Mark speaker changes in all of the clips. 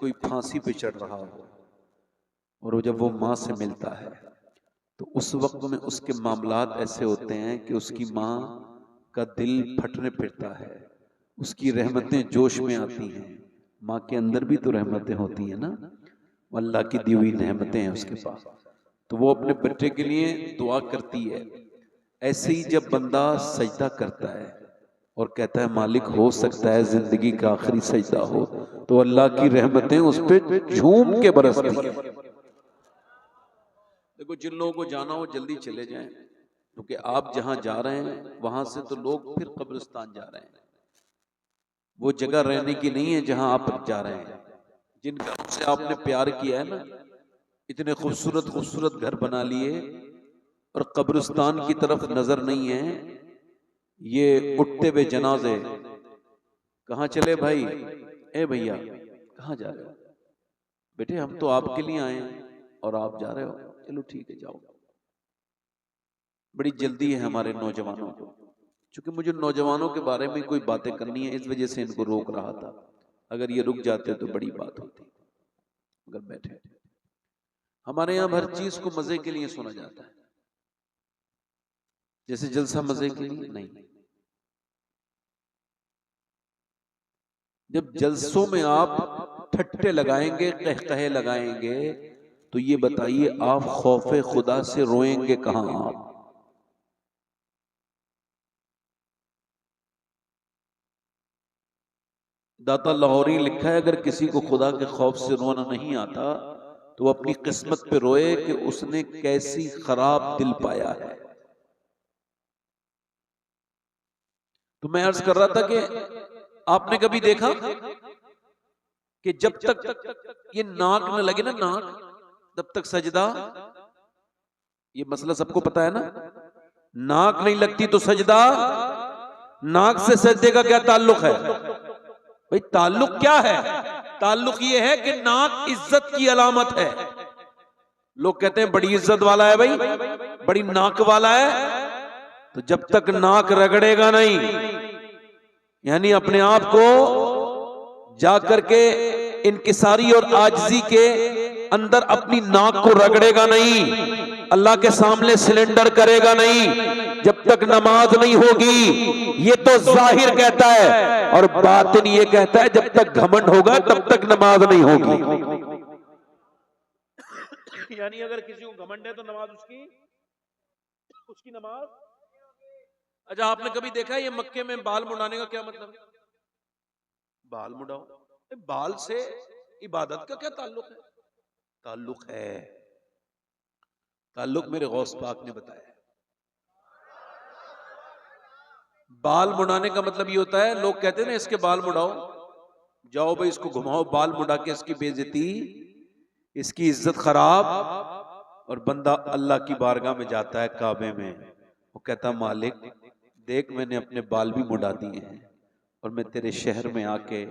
Speaker 1: कोई फांसी पे चढ़ रहा हो और जब वो माँ से मिलता है तो उस वक्त में उसके मामलात ऐसे होते हैं कि उसकी माँ का दिल फटने फिरता है, उसकी रहमतें जोश में आती हैं। माँ के अंदर भी तो रहमतें होती हैं ना, अल्लाह की दी हुई रहमतें हैं उसके पास, तो वो अपने बच्चे के लिए दुआ करती है। ऐसे ही जब बंदा सजदा करता है और कहता है मालिक हो सकता है जिंदगी का आखिरी सजदा हो, तो अल्लाह की रहमतें उस पर झूम के बरसती हैं। देखो जिन लोगों को जाना हो जल्दी चले जाएं, क्योंकि आप जहां जा रहे हैं वहां से तो लोग फिर कब्रिस्तान जा रहे हैं। वो जगह रहने की नहीं है जहां आप जा रहे हैं। जिन घरों से आपने प्यार किया है ना, इतने खूबसूरत खूबसूरत घर बना लिए और कब्रिस्तान की तरफ नजर नहीं है। ये उठते हुए जनाजे कहाँ चले भाई? ए भैया कहाँ जा रहे हो? बेटे हम तो आपके लिए आए हैं और आप जा रहे हो, चलो ठीक है जाओ। बड़ी जल्दी है हमारे नौजवानों को, क्योंकि मुझे नौजवानों के बारे में कोई बातें करनी है, इस वजह से इनको रोक रहा था। अगर ये रुक जाते तो बड़ी बात होती। अगर बैठे, हमारे यहाँ हर चीज को मजे के लिए सुना जाता है, जैसे जलसा मजे के लिए नहीं। जब जलसों में आप ठट्टे लगाएंगे, कहकहे लगाएंगे, तो ये बताइए आप खौफे खुदा से रोएंगे कहां आप? दाता लाहौरी लिखा है अगर किसी को खुदा के खौफ से रोना नहीं आता तो वो अपनी किस्मत पे रोए कि उसने कैसी खराब दिल पाया है। तो मैं अर्ज कर रहा था कि आपने कभी देखा कि जब तक ये नाक न लगे ना, नाक तब तक सजदा, ये मसला सबको पता है ना, नाक नहीं लगती तो सजदा। नाक से सजदे का क्या ताल्लुक है भाई? ताल्लुक क्या है? ताल्लुक ये है कि नाक इज्जत की अलामत है। लोग कहते हैं बड़ी इज्जत वाला है भाई, बड़ी नाक वाला है, तो जब तक नाक रगड़ेगा नहीं, यानी अपने आप को जाकर के इनकिसारी और आजिजी के अंदर अपनी नाक को रगड़ेगा नहीं, अल्लाह के सामने सिलेंडर करेगा नहीं, जब तक नमाज नहीं होगी। ये तो जाहिर कहता है और बातिन ये कहता है जब तक घमंड होगा तब तक नमाज नहीं होगी। यानी अगर किसी को घमंड है तो नमाज उसकी नमाज। अच्छा आपने कभी देखा है ये मक्के में बाल मुड़ाने का क्या मतलब है? बाल मुड़ाओ, बाल से इबादत का क्या ताल्लुक है? ताल्लुक है, ताल्लुक मेरे गौस पाक ने बताया। बाल मुड़ाने का मतलब ये होता है, लोग कहते हैं ना इसके बाल मुड़ाओ, जाओ भाई इसको घुमाओ, बाल मुड़ा के इसकी बेइज्जती, इसकी इज्जत खराब। और बंदा अल्लाह की बारगाह में जाता है काबे में, वो कहता मालिक देख मैंने अपने बाल भी मुड़ा दिए हैं और मैं तेरे शहर में आके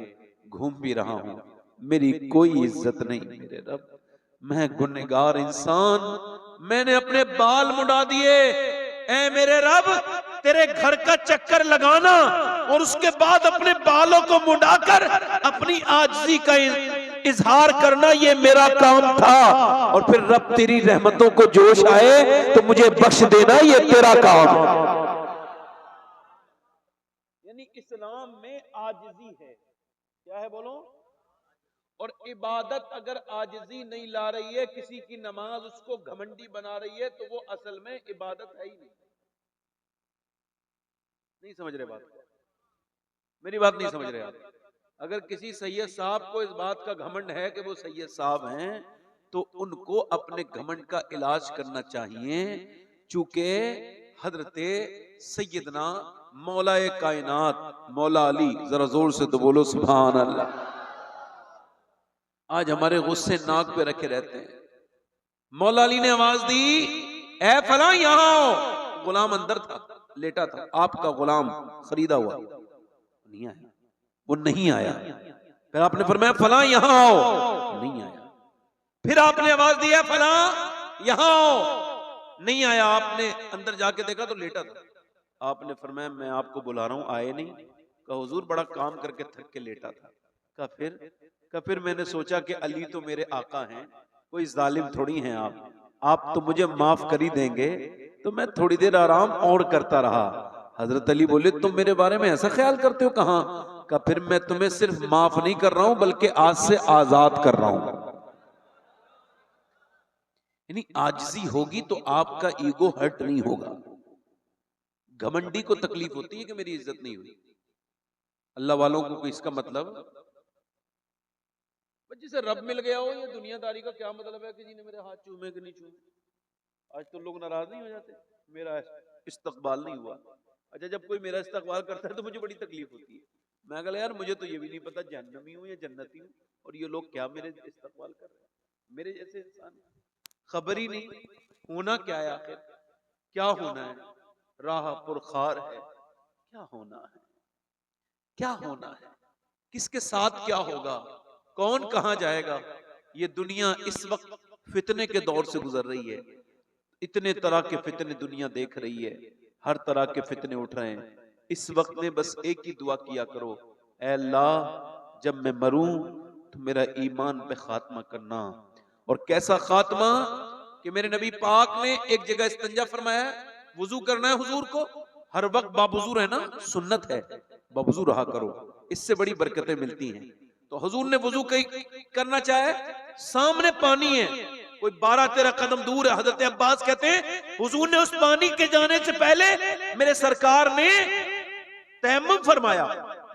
Speaker 1: घूम भी रहा हूं, मेरी कोई इज्जत नहीं मेरे रब, मैं गुनहगार इंसान, मैंने अपने बाल मुड़ा दिए। ऐ मेरे रब तेरे घर का चक्कर लगाना और उसके बाद अपने बालों को मुड़ाकर अपनी आजिज़ी का इजहार करना ये मेरा काम था, और फिर रब तेरी रहमतों को जोश आए तो मुझे बख्श देना, ये तेरा काम। यानी इस्लाम में आजिज़ी है, क्या है बोलो? और इबादत अगर आजिज़ी नहीं ला रही है, किसी की नमाज उसको घमंडी बना रही है, तो वो असल में इबादत है ही नहीं। नहीं समझ रहे बात? मेरी बात नहीं समझ रहे आप? अगर किसी सैयद साहब को इस बात का घमंड है कि वो सैयद साहब हैं, तो उनको अपने घमंड का इलाज करना चाहिए, चूंकि हजरते सैयदना मौलाए कायनात मौला अली, जरा जोर से तो बोलो सुभान अल्लाह। आज हमारे गुस्से नाक पे रखे रहते हैं। मौला अली ने आवाज दी, ऐ फला यहां आओ। गुलाम अंदर था, लेटा था, आपका गुलाम खरीदा हुआ, नहीं आया, वो नहीं आया। फिर आपने फरमाया फला यहां आओ, नहीं आया। फिर आपने आवाज दी, है फला यहां आओ, नहीं आया। आपने अंदर जाके देखा तो लेटा था। आपने फरमाया मैं आपको बुला रहा हूं, आए नहीं। कहा हुजूर बड़ा काम करके थक के लेटा था। कहा फिर? का फिर मैंने सोचा कि अली तो मेरे आका हैं, कोई जालिम थोड़ी हैं आप तो मुझे माफ कर ही देंगे। तो मैं थोड़ी देर आराम और करता रहा। हजरत अली बोले तुम मेरे बारे में ऐसा ख्याल करते हो? कहां का फिर मैं तुम्हें सिर्फ माफ नहीं कर रहा हूं बल्कि आज से आजाद कर रहा हूं। यानी आजिज़ी होगी तो आपका ईगो हर्ट नहीं होगा। घमंडी को तकलीफ होती है कि मेरी इज्जत नहीं हुई। अल्लाह वालों को इसका मतलब जिसे रब मिल गया हो, ये दुनियादारी का क्या मतलब है कि जी ने मेरे हाथ चूमे कि नहीं चूमे। आज तो लोग नाराज नहीं हो जाते, मेरा इस्तकबाल नहीं हुआ। अच्छा, जब कोई मेरा इस्तकबाल करता है तो मुझे बड़ी तकलीफ होती है। मैं कहला यार मुझे तो ये भी नहीं पता जहन्नमी हूं या जन्नती हूं, और ये लोग क्या मेरे इस्तकबाल कर रहे हैं। मेरे जैसे इंसान खबर ही नहीं होना क्या है, आखिर क्या होना है। राह पुरखार है, क्या होना है, क्या होना है, किसके साथ क्या होगा, कौन कहां जाएगा। ये दुनिया इस वक्त फितने के दौर से गुजर रही है। इतने तरह के फितने दुनिया देख रही है, हर तरह के फितने उठ रहे हैं। इस वक्त में बस एक ही दुआ किया करो, ऐ अल्लाह जब मैं मरूं तो मेरा ईमान पे खात्मा करना। और कैसा खात्मा कि मेरे नबी पाक ने एक जगह इस्तंजा फरमाया, वुजू करना है हुजूर को, हर वक्त बावुजू रहना सुन्नत है, बावुजू रहा करो, इससे बड़ी बरकतें मिलती हैं। तो हुजूर ने वुजू करना चाहे, सामने पानी है, कोई 12-13 कदम दूर है। हजरत अब्बास कहते हैं हुजूर ने उस पानी के जाने से पहले मेरे सरकार ने तयम्मुम फरमाया।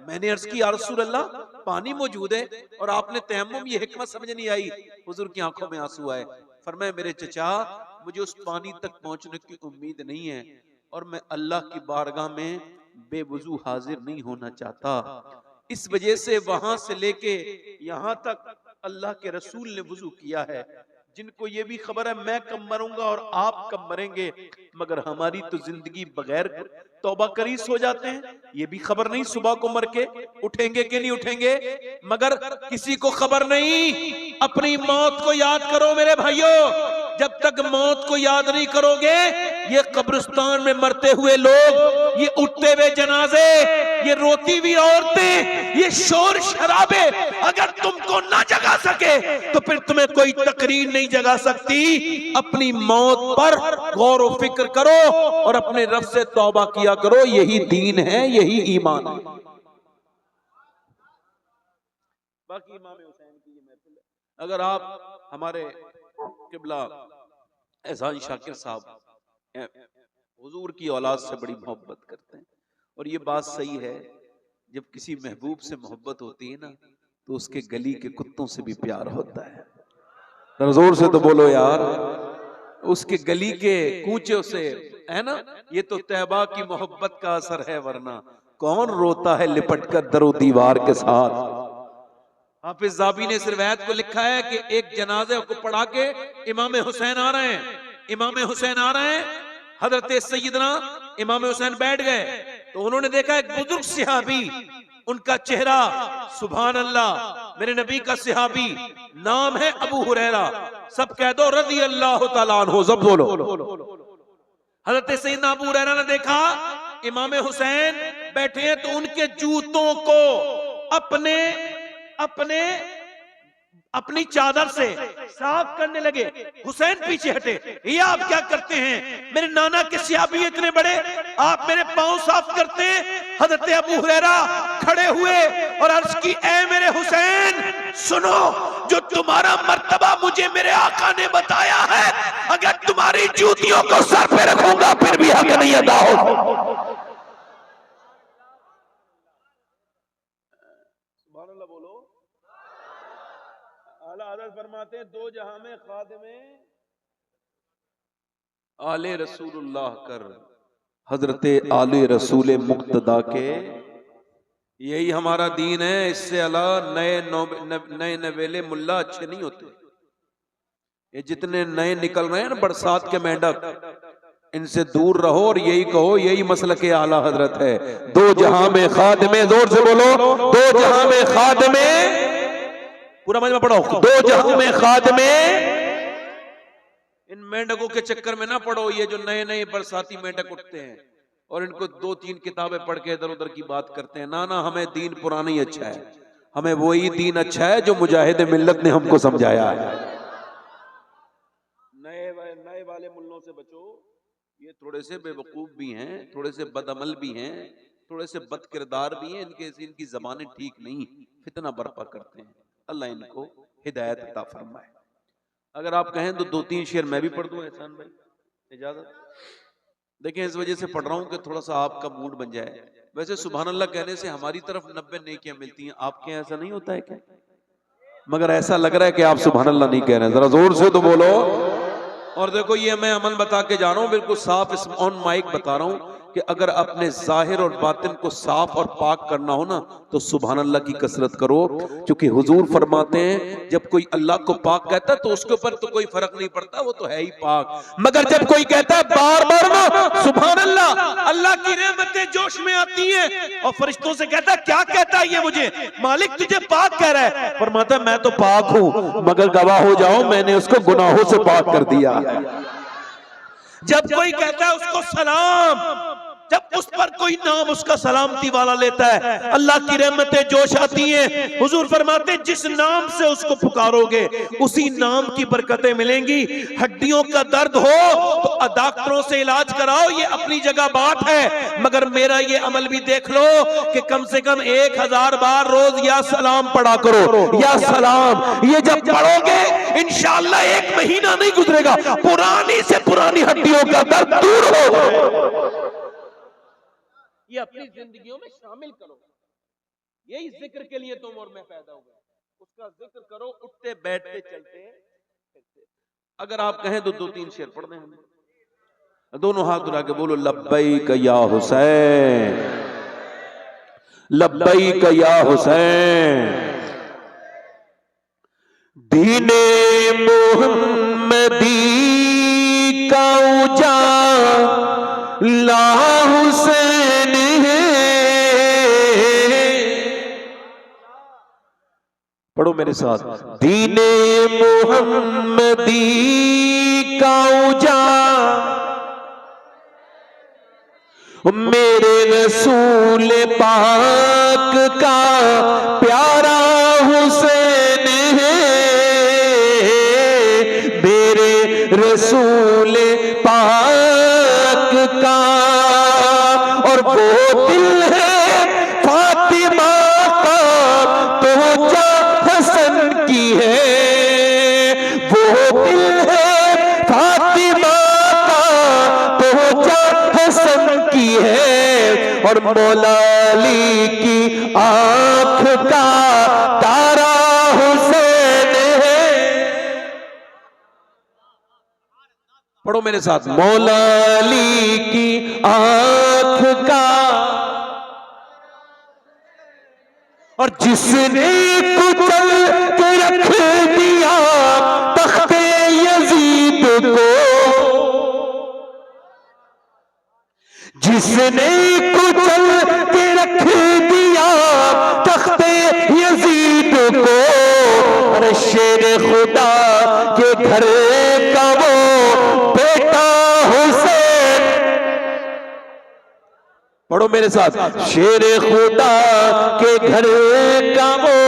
Speaker 1: मैंने अर्ज की या रसूल अल्लाह पानी मौजूद है और आपने तयम्मुम, ये हिकमत समझ नहीं आई। हुजूर की आंखों में आंसू आए। फरमाया मेरे चचा मुझे उस पानी तक पहुंचने की उम्मीद नहीं है और मैं अल्लाह की बारगाह में बेवुजू हाजिर नहीं होना चाहता। इस वजह से वहां से लेके यहां तक अल्लाह के रसूल ने वुजू किया है। जिनको ये भी खबर है मैं कब मरूंगा और आप कब मरेंगे, मगर हमारी तो जिंदगी बगैर तौबा करीस हो जाते हैं। ये भी खबर नहीं सुबह को मर के उठेंगे कि नहीं उठेंगे, मगर किसी को खबर नहीं। अपनी मौत को याद करो मेरे भाइयों, जब तक मौत को याद नहीं करोगे, ये कब्रिस्तान में मरते हुए लोग, ये उठते हुए जनाजे, ये रोती हुई औरतें, ये शोर शराबे अगर तुमको ना जगा सके तो फिर तुम्हें कोई तकरीर नहीं जगा सकती। अपनी मौत पर गौर व फिक्र करो और अपने रब से तौबा किया करो। यही दीन है, यही ईमान है। बाकी इमाम हुसैन की ये महफिल है। अगर आप हमारे किबला एहसान शाकिर साहब हुजूर की औलाद से बड़ी मोहब्बत करते हैं, और ये बात सही है, जब किसी महबूब से मोहब्बत होती है ना तो उसके गली के कुत्तों से भी प्यार होता है। जोर से तो बोलो यार, उसके गली के कूचों से, है ना। ये तो तैबा की मोहब्बत का असर है, वरना कौन रोता है लिपट कर दरो दीवार के साथ। हाफिज ज़ाबी ने इस रिवायत को लिखा है कि एक जनाजे को पढ़ा के इमाम हुसैन आ रहे हैं, इमाम हुसैन आ रहे हैं, हजरत सैयदना इमाम हुसैन बैठ गए तो उन्होंने देखा एक बुजुर्ग सिहाबी, उनका चेहरा सुभान अल्लाह, मेरे नबी का सिहाबी, नाम है अबू हुरैरा, सब कह दो रज़ी अल्लाह तआला अन्हु, सब बोलो। हजरत सैयदना अबू हुरैरा ने देखा इमाम हुसैन बैठे हैं तो उनके जूतों को अपनी चादर से साफ करने लगे। हुसैन पीछे हटे, ये आप क्या करते हैं, मेरे नाना के सिहाबी इतने बड़े, आप मेरे पांव साफ करते हैं। हजरत अबू हुरैरा खड़े हुए और अर्ज की, ऐ मेरे हुसैन सुनो, जो तुम्हारा मर्तबा मुझे मेरे आका ने बताया है, अगर तुम्हारी जूतियों को सर पे रखूंगा फिर भी हक नहीं अदा हो। फरमाते हैं दो जहां में खादिमे आले रसूलुल्लाह कर, हजरत आले रसूल मुक्तदा के, यही हमारा दीन है। इससे अला नए नवेले मुल्ला अच्छे नहीं होते। ये जितने नए निकल रहे हैं ना बरसात के मेंढक, इनसे दूर रहो और यही कहो यही मसलक के आला हजरत है। दो जहां में खादिमे, जोर से बोलो, दो जहां में खादिमे, पूरा मजमा पढ़ो, दो जहां में खादिमे। इन मेंढकों के चक्कर में ना पड़ो, ये जो नए नए बरसाती मेंढक उठते हैं और इनको 2-3 किताबें पढ़ के इधर उधर की बात करते हैं। ना ना, हमें दीन पुराना ही अच्छा है। हमें वही दीन अच्छा है जो मुजाहिद मिल्लत ने हमको समझाया है। नए वाले मुल्लों से बचो, ये थोड़े से बेवकूफ भी हैं, थोड़े से बदअमल भी हैं, थोड़े से बद किरदार भी हैं, इनकी जबानें ठीक नहीं, फितना बर्पा करते हैं। अल्लाह इनको हिदायत अता फरमाए। अगर आप कहें तो 2-3 शेर मैं भी पढ़ दूं एहसान भाई, इजाजत? देखें, इस वजह से पढ़ रहा हूं कि थोड़ा सा आपका मूड बन जाए। वैसे सुभान अल्लाह कहने से हमारी तरफ 90 नेकियां मिलती हैं, आपके यहाँ ऐसा नहीं होता है क्या? मगर ऐसा लग रहा है कि आप सुभान अल्लाह नहीं कह रहे हैं, जरा जोर से तो बोलो। और देखो, ये मैं अमल बता के जा रहा हूं, बिल्कुल साफ ऑन माइक बता रहा हूं कि अगर अपने जाहिर और बातिन को साफ और पाक करना हो ना, तो सुभान अल्लाह की कसरत करो। क्योंकि हुजूर फरमाते हैं, जब कोई अल्लाह को पाक कहता है तो उसके ऊपर तो कोई फर्क नहीं पड़ता, वो तो है ही पाक। मगर जब कोई कहता है बार बार ना सुभान अल्लाह, अल्लाह की रहमतें जोश में आती हैं और फरिश्तों से कहता है, क्या कहता है ये मुझे? मालिक तुझे पाक कह रहा है। फरमाता है, मैं तो पाक हूं, मगर गवाह हो जाओ मैंने उसको गुनाहों से पाक कर दिया। जब कोई कहता है उसको सलाम, जब उस पर कोई नाम उसका सलामती वाला लेता है, अल्लाह की रहमतें जोश आती हैं। हुजूर फरमाते हैं, जिस नाम से उसको पुकारोगे उसी नाम की बरकतें मिलेंगी। हड्डियों का दर्द हो तो डॉक्टरों से इलाज कराओ, ये अपनी जगह बात है, मगर मेरा ये अमल भी देख लो कि कम से कम 1000 बार रोज या सलाम पढ़ा करो, या सलाम। ये जब पढ़ोगे इंशाअल्लाह 1 महीना नहीं गुजरेगा, पुरानी से पुरानी हड्डियों का दर्द दूर हो। ये अपनी जिंदगियों में शामिल करो। यही जिक्र के लिए तुम और मैं पैदा हुए, उसका जिक्र करो उठते बैठते चलते फिरते। अगर आप कहें तो 2-3 शेर पढ़ दें हम। दोनों हाथ उठा के बोलो, लब्बैक या हुसैन, लब्बैक या हुसैन। दीने मुहम्मदी का उजाला हुसैन है। पढ़ो मेरे साथ, दीने मुहम्मदी का उजाला मेरे रसूल पाक का प्यारा हुसैन है। मेरे रसूल पाक का, और वो दिल है फातिमा का तो जा हसन की है। वो दिल है फातिमा का तो जा हसन की है। और मौला अली की आंख का तारा हुसैन है। पढ़ो मेरे साथ, मौला अली की आंख का, और जिसने कुचल के रख दिया तख्ते यजीद को, जिसने कुचल के रख दिया तख्ते यजीद को, अरे शेर खुदा के घर का वो बेटा हुसैन। पढ़ो मेरे साथ, शेर खुदा के घर का वो।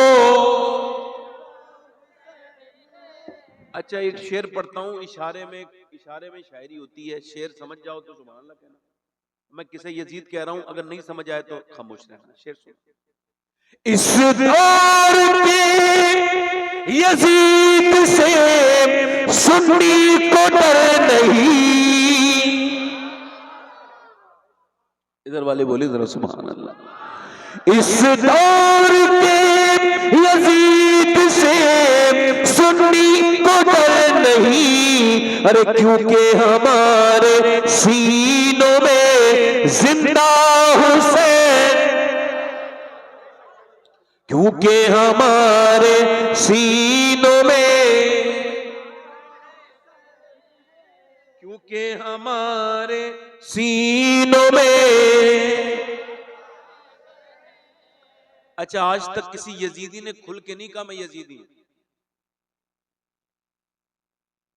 Speaker 1: अच्छा, एक शेर पढ़ता हूं, इशारे में शायरी होती है। शेर समझ जाओ तो सुभान अल्लाह कहना। मैं किसे यजीद कह रहा हूं, अगर नहीं समझ आए तो खामोश रहना। शेर सुन। इस दौर के यजीद से सुन्नी को डर नहीं। इधर वाले बोले जरा सुभान अल्लाह। इस दौर के यजीद से सुन्नी को डर नहीं। अरे क्योंकि हमारे सीनों में जिंदा हुसैन, क्योंकि हमारे सीनों में, क्योंकि हमारे सीनों में। अच्छा, आज तक किसी यजीदी ने खुल के नहीं कहा मैं यजीदी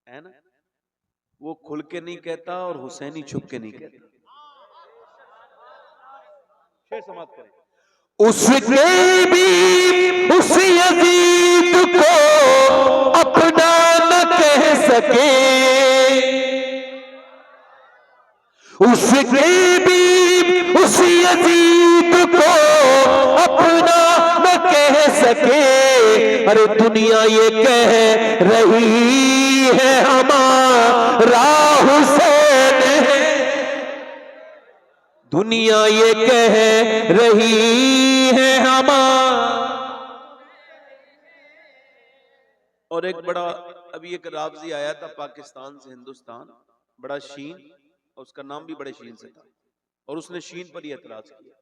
Speaker 1: है ना? वो खुल के नहीं कहता और हुसैनी छुप के नहीं कहता। शेर समाप्त करें। उसके भी उस
Speaker 2: उस यजीद को अपना न कह सके, उसके भी उस यजीद को अपना न कह सके। अरे दुनिया ये कह रही है हमारा हुसैन है, दुनिया ये कह रही है हमारा।
Speaker 1: और एक बड़ा, अभी एक रावजी आया था पाकिस्तान से हिंदुस्तान, बड़ा शीन, और उसका नाम भी बड़े शीन से था, और उसने शीन पर ही एतराज किया।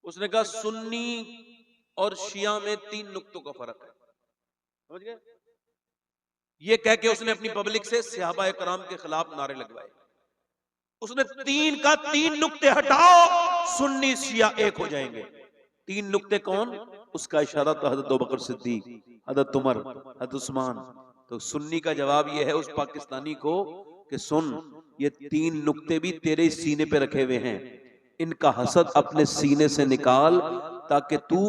Speaker 1: उसने कहा सुन्नी और शिया में 3 नुक्तों का फर्क है, समझ गए? ये कह के उसने अपनी पब्लिक से सहाबा कराम के खिलाफ नारे लगवाए। उसने 3 का 3 नुक्ते हटाओ, सुन्नी शिया एक हो जाएंगे। 3 नुक्ते कौन? उसका इशारा तो हज़रत अबू बकर सिद्दीक, हज़रत उमर, हज़रत उस्मान। तो सुन्नी का जवाब यह है उस पाकिस्तानी को कि सुन, ये 3 नुक्ते भी तेरे सीने पे रखे हुए हैं, इनका हसद अपने सीने से निकाल ताकि तू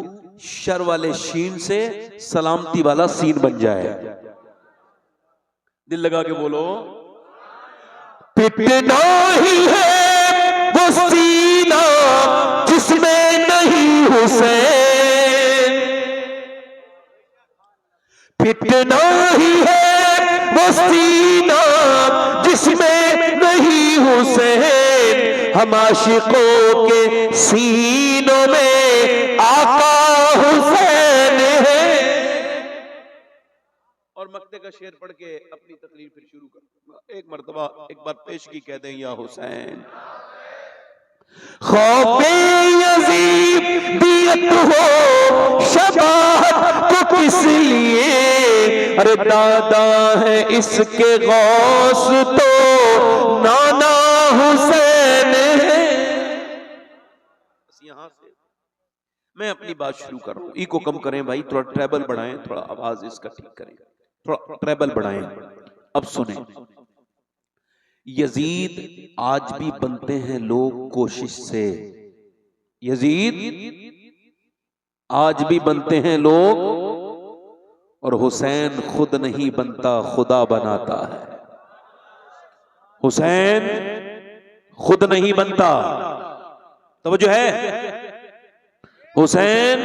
Speaker 1: शर वाले शीन से सलामती वाला सीन बन जाए। दिल लगा के बोलो।
Speaker 2: पिटना ही है वो सीना जिसमें नहीं हुसैन, पिटना ही है वो सीना जिसमें नहीं हुसैन। हम आशिकों के सीनों में आका हुसैन है।
Speaker 1: और मक्ते का शेर पढ़ के अपनी तकरीर फिर शुरू कर। एक मर्तबा एक बार पेशगी कह दें, या हुसैन।
Speaker 2: खौफे यजीदियत हो शबाहत को किस लिए, अरे दादा है इसके गौस तो नाना हुसैन है।
Speaker 1: यहां से मैं अपनी बात शुरू कर रहा हूं। इको कम करें भाई, थोड़ा ट्रेबल बढ़ाएं, थोड़ा आवाज इसका ठीक करें, थोड़ा ट्रेबल बढ़ाएं। अब सुने, यजीद आज भी बनते हैं लोग कोशिश से, यजीद आज भी बनते हैं लोग, और हुसैन खुद नहीं बनता, खुदा बनाता है। हुसैन खुद नहीं बनता, तो जो है हुसैन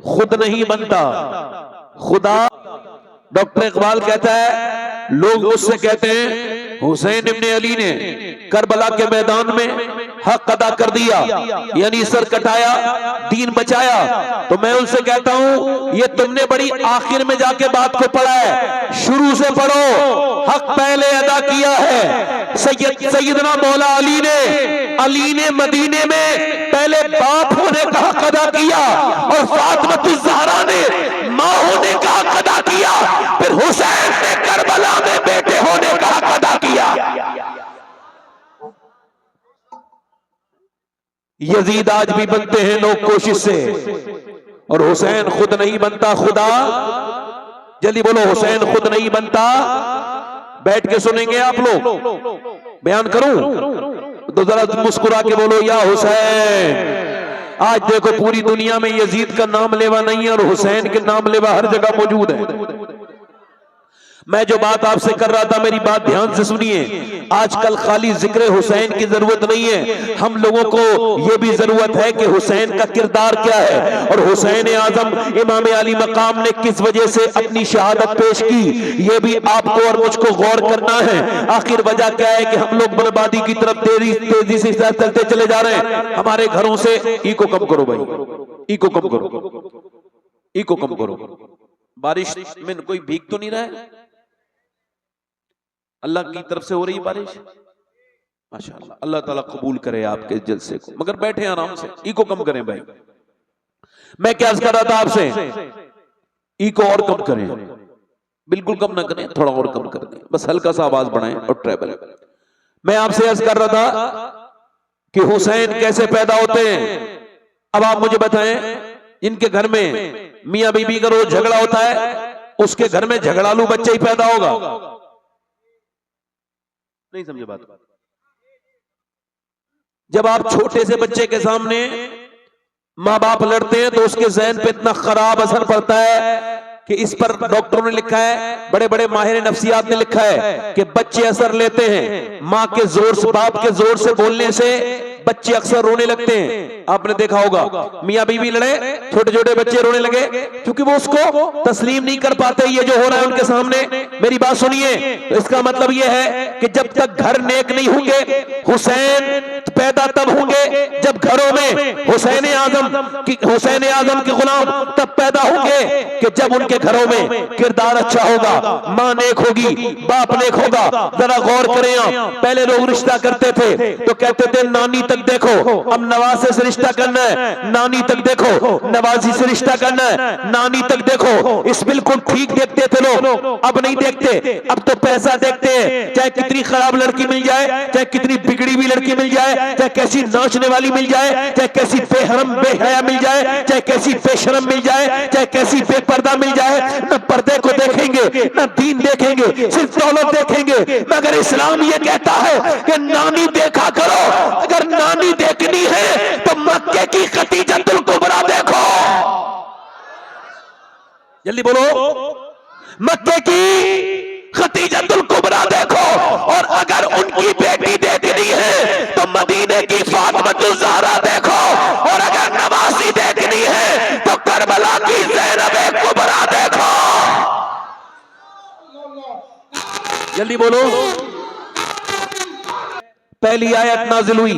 Speaker 1: खुद नहीं बनता, खुदा। डॉक्टर इकबाल कहता है, लोग मुझसे कहते हैं हुसैन इब्ने अली ने करबला के मैदान में हक अदा कर दिया, यानी सर कटाया, दीन बचाया। तो मैं उनसे कहता हूं, ये तुमने बड़ी आखिर में जाके बात को पढ़ा है, शुरू से पढ़ो। हक पहले अदा किया है। सैयदना मौला अली ने मदीने में पहले बाप होने का हक अदा किया, और फातिमा ज़हरा ने मां होने का हक अदा किया, फिर हुसैन ने करबला में बेटे होने का हक अदा किया। यजीद आज भी बनते हैं लोग कोशिश से, और हुसैन खुद नहीं बनता, खुदा। जल्दी बोलो, हुसैन खुद नहीं बनता। बैठ के सुनेंगे आप लोग, बयान करूं तो जरा मुस्कुरा के बोलो, या हुसैन। आज देखो पूरी दुनिया में यजीद का नाम लेवा नहीं है, और हुसैन के नाम लेवा हर जगह मौजूद है। मैं जो बात आपसे कर रहा था, मेरी बात ध्यान से सुनिए। आजकल खाली जिक्र हुसैन की जरूरत नहीं है, हम लोगों को यह भी जरूरत है कि हुसैन का किरदार क्या है, और हुसैन आजम इमाम अली मकाम ने किस वजह से अपनी शहादत पेश की, यह भी आपको और मुझको गौर करना है। आखिर वजह क्या है कि हम लोग बर्बादी की तरफ तेजी से चलते चले जा रहे हैं। हमारे घरों से इको कम करो भाई, इको कम करो, इको कम करो। बारिश में कोई भीग तो नहीं रहा है? अल्लाह की तरफ से हो रही बारिश, माशाअल्लाह। अल्लाह ताला कबूल करे आपके जलसे को, मगर बैठे आराम से, इको कम करें भाई। मैं क्या कर रहा था आपसे, इको और कम करें, बिल्कुल कम ना करें, थोड़ा और कम कर दें, बस हल्का सा आवाज बढ़ाएं और ट्रेबल। मैं आपसे अर्ज कर रहा था कि हुसैन कैसे पैदा होते हैं। अब आप मुझे बताएं, इनके घर में मियां बीबी का रोज झगड़ा होता है, उसके घर में झगड़ालू बच्चा ही पैदा होगा? नहीं समझे बात। जब आप छोटे से बच्चे के सामने माँ बाप लड़ते हैं तो उसके ज़हन पे इतना खराब असर पड़ता है कि इस पर डॉक्टरों ने लिखा है, बड़े बड़े माहिर नफ्सियात ने लिखा है कि बच्चे असर लेते हैं माँ के जोर से, बाप के जोर से बोलने से बच्चे अक्सर रोने लगते हैं। आपने देखा होगा मियाँ बीवी लड़े, छोटे छोटे बच्चे रोने लगे क्योंकि वो उसको तस्लीम नहीं कर पाते ये जो हो रहा है उनके सामने। मेरी बात सुनिए, तो इसका मतलब ये है कि जब तक घर नेक नहीं होंगे, हुसैन पैदा तब होंगे जब घरों में हुसैन आजम के गुलाम तब पैदा होंगे कि जब उनके घरों में किरदार अच्छा होगा, माँ नेक होगी, बाप नेक होगा। जरा गौर करें आप, पहले लोग रिश्ता करते थे तो कहते थे नानी तक देखो, अब नवासे से रिश्ता करना है, नानी तक देखो, नवाजी से रिश्ता करना है, नानी तक देखो। इस बिल्कुल ठीक देखते थे लोग, अब नहीं देखते, अब तो पैसा देखते हैं। चाहे कितनी खराब लड़की मिल जाए, चाहे कितनी बिगड़ी हुई लड़की मिल जाए, चाहे कैसी नाचने वाली मिल जाए, चाहे कैसी बेहरम बेहया मिल जाए, चाहे कैसी बेशरम मिल जाए, चाहे कैसी बेपर्दा मिल जाए, न पर्दे को देखेंगे न दीन देखेंगे, सिर्फ दौलत देखेंगे। मगर इस्लाम ये कहता है कि नानी देखा करो। अगर नानी देखनी है तो मक्के की खतीजतुल कुबरा देखो। जल्दी बोलो, मक्के की खतीजतुल कुबरा देखो। और अगर उनकी बेटी देखनी है तो मदीने की फातिमा ज़हरा देखो। और अगर नवासी देखनी है तो करबला की ज़ैनब कुबरा देखो। जल्दी बोलो। पहली आयत नाजिल हुई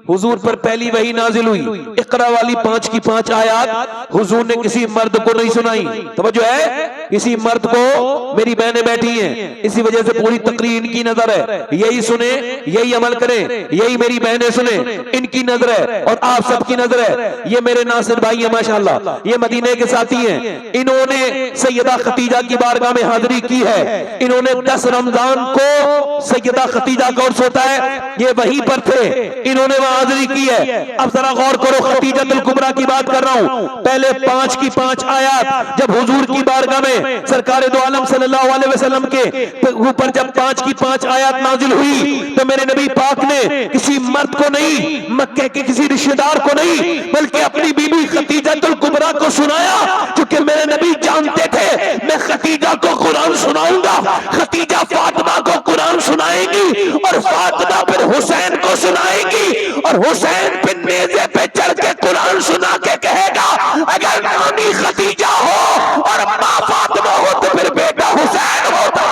Speaker 1: हुजूर पर, पहली वही नाजिल हुई इकरा वाली 5 की 5 आयत हुजूर ने किसी मर्द को नहीं सुनाई। तवज्जो है, किसी मर्द को, मेरी बहनें बैठी हैं इसी वजह से पूरी तकरीर इनकी नजर है, यही सुने यही अमल करें, यही मेरी बहनें सुने, इनकी नजर है और आप सबकी नजर है। ये मेरे नासिर भाई है माशाल्लाह, ये मदीने के साथी हैं, इन्होंने सैयदा खतीजा की बारगाह में हाजिरी की है। इन्होंने 10 रमजान को सैयदा खतीजा का उर्स होता है, ये वहीं पर थे, इन्होंने वहां हाजिरी की है। अब जरा गौर करो, खतीजतुल कुबरा की बात कर रहा हूं। पहले 5 की 5 आयत जब हुजूर की बारगाह में सरकार दो आलम सल्लल्लाहु अलैहि वसल्लम के ऊपर जब 5 की 5 आयत नाजिल हुई तो मेरे नबी पाक ने किसी मर्द को नहीं, मक्के के किसी रिश्तेदार को नहीं, बल्कि अपनी बीबी खतीजतुल कुबरा को सुनाया, क्योंकि मेरे नबी जानते थे मैं खतीजा को कुरान सुनाऊंगा, खतीजा फातिमा को कुरान सुनाएंगी और फातिमा फिर हुसैन को सुनाएगी और हुसैन फिर नेज़े पे चढ़ के कुरान सुना के कहेगा अगर नानी खतीजा हो और माँ फातिमा हो तो फिर बेटा हुसैन होता।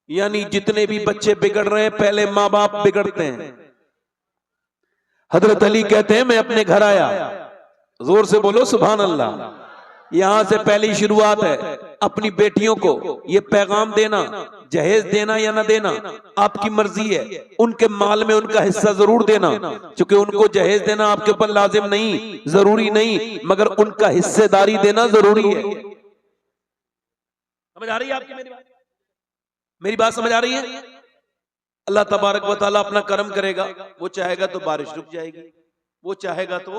Speaker 1: यानी जितने भी बच्चे बिगड़ रहे हैं पहले माँ बाप बिगड़ते हैं। हजरत अली कहते हैं मैं अपने घर आया, जोर से बोलो सुभान अल्लाह, यहां से पहली शुरुआत है। अपनी बेटियों को ये पैगाम देना, जहेज देना या ना देना आपकी मर्जी है, उनके माल में उनका हिस्सा जरूर देना, क्योंकि उनको जहेज देना आपके ऊपर लाजिम नहीं, जरूरी नहीं, मगर उनका हिस्सेदारी देना जरूरी है। समझ आ रही है आपकी मेरी बात समझ आ रही है? अल्लाह तबारक व तआला अपना करम करेगा, वो चाहेगा तो बारिश रुक जाएगी, वो चाहेगा तो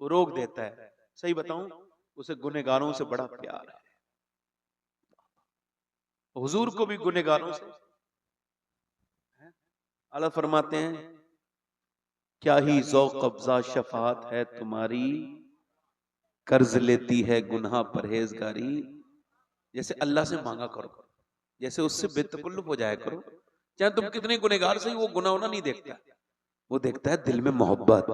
Speaker 1: वो रोक देता है। सही बताऊं, उसे गुनहगारों से बड़ा प्यार है, हुजूर को भी गुनहगारों से। अल्लाह फरमाते हैं क्या ही ज़ौक़ कब्ज़ा शफाअत है तुम्हारी, कर्ज लेती है गुनाह परहेजगारी। जैसे अल्लाह से मांगा करो, जैसे उससे बेतकल्लुफ़ हो जाया करो, चाहे तुम कितने गुनहगार से, वो गुनाह होना नहीं देखता, वो देखता है दिल में मोहब्बत।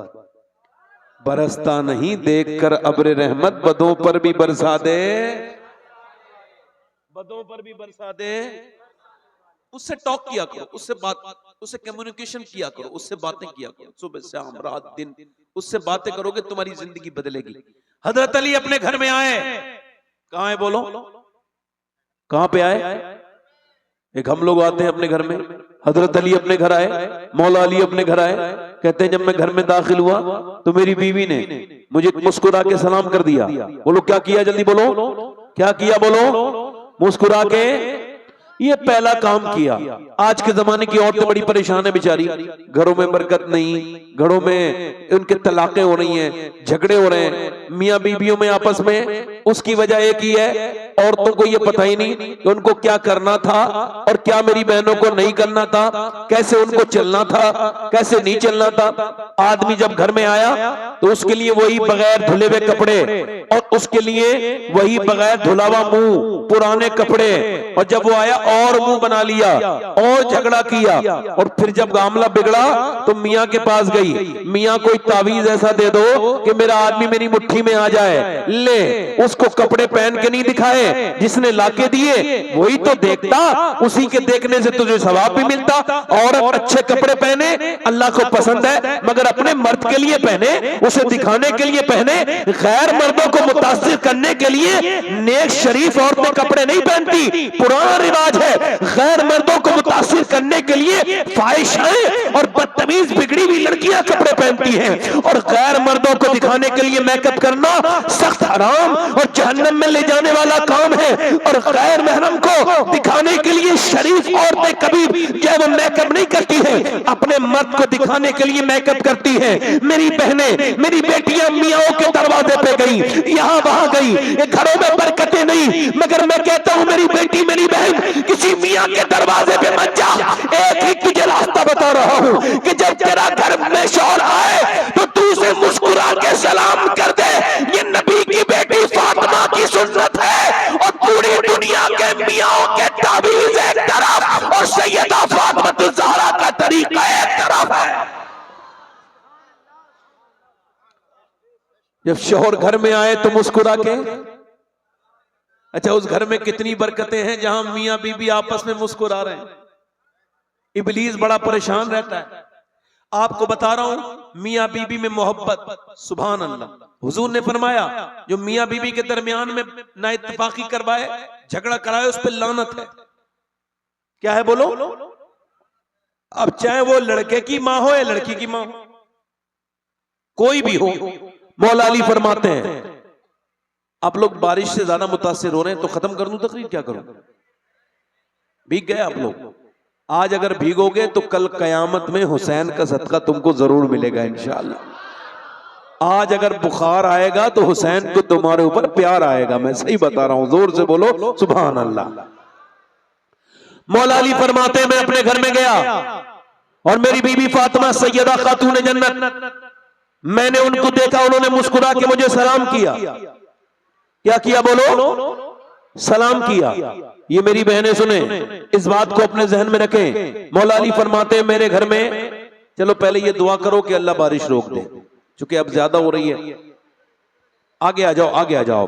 Speaker 1: बरसता नहीं देखकर अब्र रहमत, बदों पर भी बरसा दे, बदों पर भी बरसा दे। उससे टॉक किया करो, उससे बात, उससे कम्युनिकेशन किया करो, उससे बातें किया करो, सुबह शाम रात दिन उससे बातें करोगे तुम्हारी जिंदगी बदलेगी। हजरत अली अपने घर में आए, कहां है बोलो, कहां पे आए? एक हम लोग आते हैं अपने घर में, हजरत अली अपने घर आए, मौला अली अपने घर आए। कहते हैं जब मैं घर में दाखिल हुआ तो मेरी बीवी ने मुझे मुस्कुरा के सलाम कर दिया। बोलो क्या किया, जल्दी बोलो क्या किया, बोलो मुस्कुरा के। ये पहला काम किया। आज के जमाने की औरतें बड़ी परेशान है बेचारी, घरों में बरकत नहीं, घरों में उनके तलाकें हो रही हैं, झगड़े हो रहे हैं, मियां बीवियों में आपस में उसकी वजह एक ही है, औरतों को ये पता ही नहीं कि उनको क्या करना था और क्या मेरी बहनों को नहीं करना था, कैसे उनको चलना था, कैसे नहीं चलना था। आदमी जब घर में आया तो उसके लिए वही बगैर धुले हुए कपड़े, और उसके लिए वही बगैर धुला हुआ मुंह, पुराने कपड़े, और जब वो आया और मुंह बना लिया और झगड़ा किया। और फिर जब मामला बिगड़ा तो मियां के पास गई, मियां कोई तावीज ऐसा दे दो कि मेरा आदमी मेरी मुट्ठी में आ जाए। ले, उसको कपड़े पहन के नहीं दिखाए, जिसने लाके दिए वही तो देखता, उसी के देखने से तुझे सवाब भी मिलता। औरत अच्छे कपड़े पहने अल्लाह को पसंद है, मगर अपने मर्द के लिए पहने, उसे दिखाने के लिए पहने। गैर मर्दों को मुतासिर करने के लिए नेक शरीफ औरतें कपड़े नहीं पहनती। पुराना रिवाज है, गैर मर्दों को मुतासिर करने के लिए फाहिशाएं और बदतमीज बिगड़ी हुई लड़कियां कपड़े पहनती हैं, और गैर मर्दों को दिखाने के लिए मेकअप करना सख्त हराम और जहन्नम में ले जाने वाला काम है। और गैर महरम को दिखाने के लिए शरीफ औरतें कभी जो वो मेकअप नहीं करती हैं, अपने मर्द को दिखाने के लिए मेकअप करती हैं। मेरी बहनें, मेरी बेटियां मियाओं के दरवाजे पे गई, यहां वहां गई, ये घरों में बरकतें नहीं, मगर मैं कहता हूं मेरी बेटी, मेरी बहन, किसी मियां के दरवाजे पे मत जा। एक ही तुझे रास्ता बता रहा हूं कि जब तेरा घर में शौहर आए तो तू उसे मुस्कुरा के सलाम कर दे। ये नबी की बेटी फातिमा की सुन्नत है, और पूरी दुनिया के मियाओं के तावीज़ एक तरफ और सैयदा फातिमा ज़हरा का तरीका एक तरफ है। जब शौहर घर में आए तो मुस्कुरा के, अच्छा उस घर में कितनी बरकतें हैं जहां मियां बीबी आपस में मुस्कुरा रहे हैं। इब्लीस बड़ा परेशान रहता है। आपको बता रहा हूं मियां बीबी में मोहब्बत, सुभान अल्लाह। हुजूर ने फरमाया जो मियां बीबी के दरमियान में ना इत्तेफाकी करवाए, झगड़ा कराए, उस पर लानत है। क्या है बोलो? अब चाहे वो लड़के की मां हो या लड़की की मां हो, कोई भी हो, मौला अली फरमाते हैं। आप लोग बारिश से ज्यादा मुतासिर हो रहे हैं तो खत्म कर दूं तकरीर, क्या करूं? भीग गए आप लोग। आज अगर भीगोगे तो कल कयामत में हुसैन का सदका तुमको जरूर मिलेगा इंशाअल्लाह। आज अगर बुखार आएगा तो हुसैन को तुम्हारे ऊपर प्यार आएगा। मैं सही बता रहा हूं, जोर से बोलो सुभान अल्लाह। मौला अली फरमाते मैं अपने घर में गया और मेरी बीबी फातिमा सैयदा खातून जन्नत, मैंने उनको देखा, उन्होंने मुस्कुरा के मुझे सलाम किया। क्या किया बोलो? सलाम किया। ये मेरी बहनें सुने, इस बात को अपने जहन में रखें। मौला अली फरमाते हैं मेरे घर में, चलो पहले ये दुआ करो कि अल्लाह बारिश रोक दे, क्योंकि अब ज्यादा हो रही है। आगे आ जाओ, आगे आ जाओ।